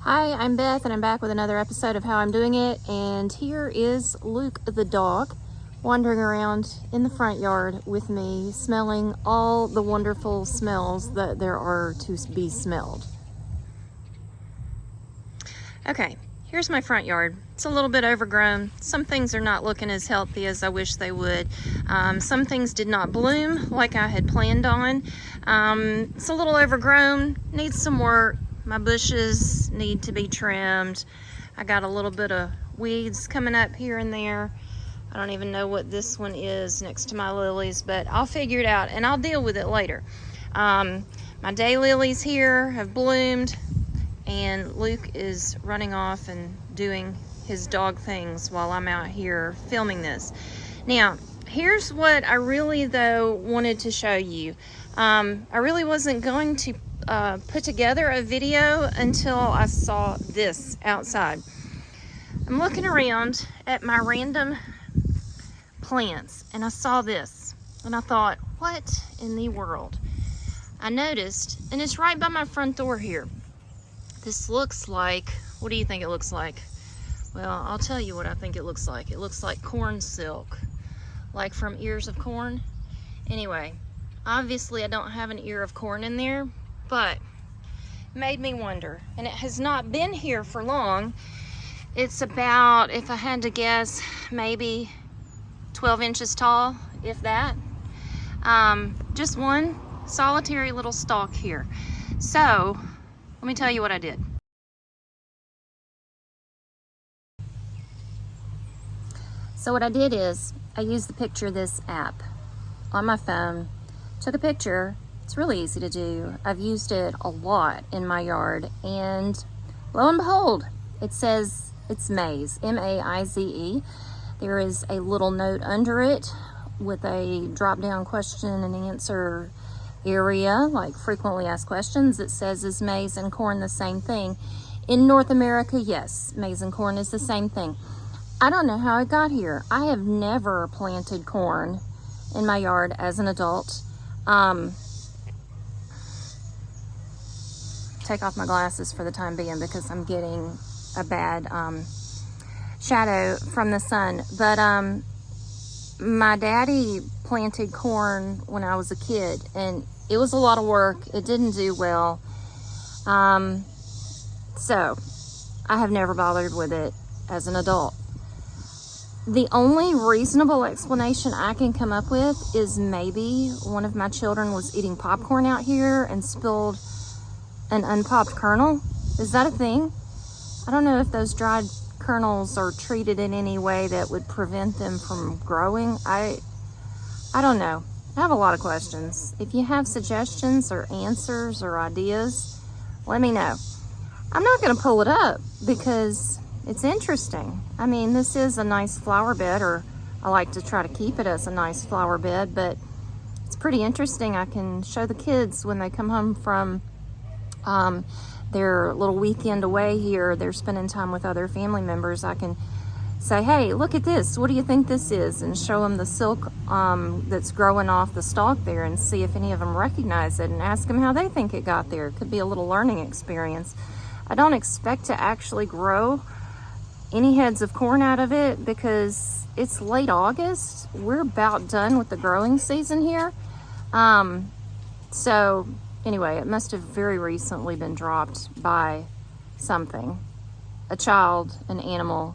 Hi, I'm Beth and I'm back with another episode of How I'm Doing It, and here is Luke the dog wandering around in the front yard with me, smelling all the wonderful smells that there are to be smelled. Okay, here's my front yard. It's a little bit overgrown. Some things are not looking as healthy as I wish they would. Some things did not bloom like I had planned on. It's a little overgrown, needs some work. My bushes need to be trimmed. I got a little bit of weeds coming up here and there. I don't even know what this one is next to my lilies, but I'll figure it out and I'll deal with it later. My daylilies here have bloomed, and Luke is running off and doing his dog things while I'm out here filming this. Now, here's what I really though wanted to show you. I really wasn't going to put together a video until I saw this outside. I'm looking around at my random plants and I saw this and I thought, what in the world? I noticed, and it's right by my front door here. This looks like, what do you think it looks like? Well, I'll tell you what I think it looks like. It looks like corn silk, like from ears of corn. Anyway, obviously I don't have an ear of corn in there, but it made me wonder, and it has not been here for long. It's about, if I had to guess, maybe 12 inches tall, if that. Just one solitary little stalk here. So let me tell you what I did. So what I did is I used the PictureThis app on my phone, took a picture. It's really easy to do. I've used it a lot in my yard, and lo and behold, it says it's maize, M-A-I-Z-E. There is a little note under it with a drop-down question and answer area, like frequently asked questions. It says, is maize and corn the same thing? In North America, yes, maize and corn is the same thing. I don't know how it got here. I have never planted corn in my yard as an adult. Take off my glasses for the time being because I'm getting a bad shadow from the sun. But my daddy planted corn when I was a kid, and it was a lot of work. It didn't do well. So I have never bothered with it as an adult. The only reasonable explanation I can come up with is maybe one of my children was eating popcorn out here and spilled an unpopped kernel. Is that a thing? I don't know if those dried kernels are treated in any way that would prevent them from growing. I don't know. I have a lot of questions. If you have suggestions or answers or ideas, let me know. I'm not going to pull it up because it's interesting. I mean, this is a nice flower bed, or I like to try to keep it as a nice flower bed, but it's pretty interesting. I can show the kids when they come home from their little weekend away here. They're spending time with other family members. I can say, hey, look at this. What do you think this is? And show them the silk that's growing off the stalk there, and see if any of them recognize it, and ask them how they think it got there. It could be a little learning experience. I don't expect to actually grow any heads of corn out of it because it's late August. We're about done with the growing season here. So anyway, it must have very recently been dropped by something. A child, an animal,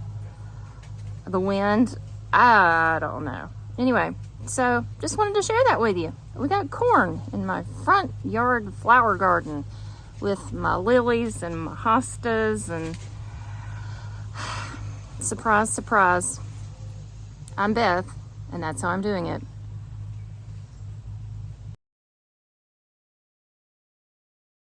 the wind, I don't know. Anyway, so just wanted to share that with you. We got corn in my front yard flower garden with my lilies and my hostas, and surprise, surprise. I'm Beth, and that's how I'm doing it.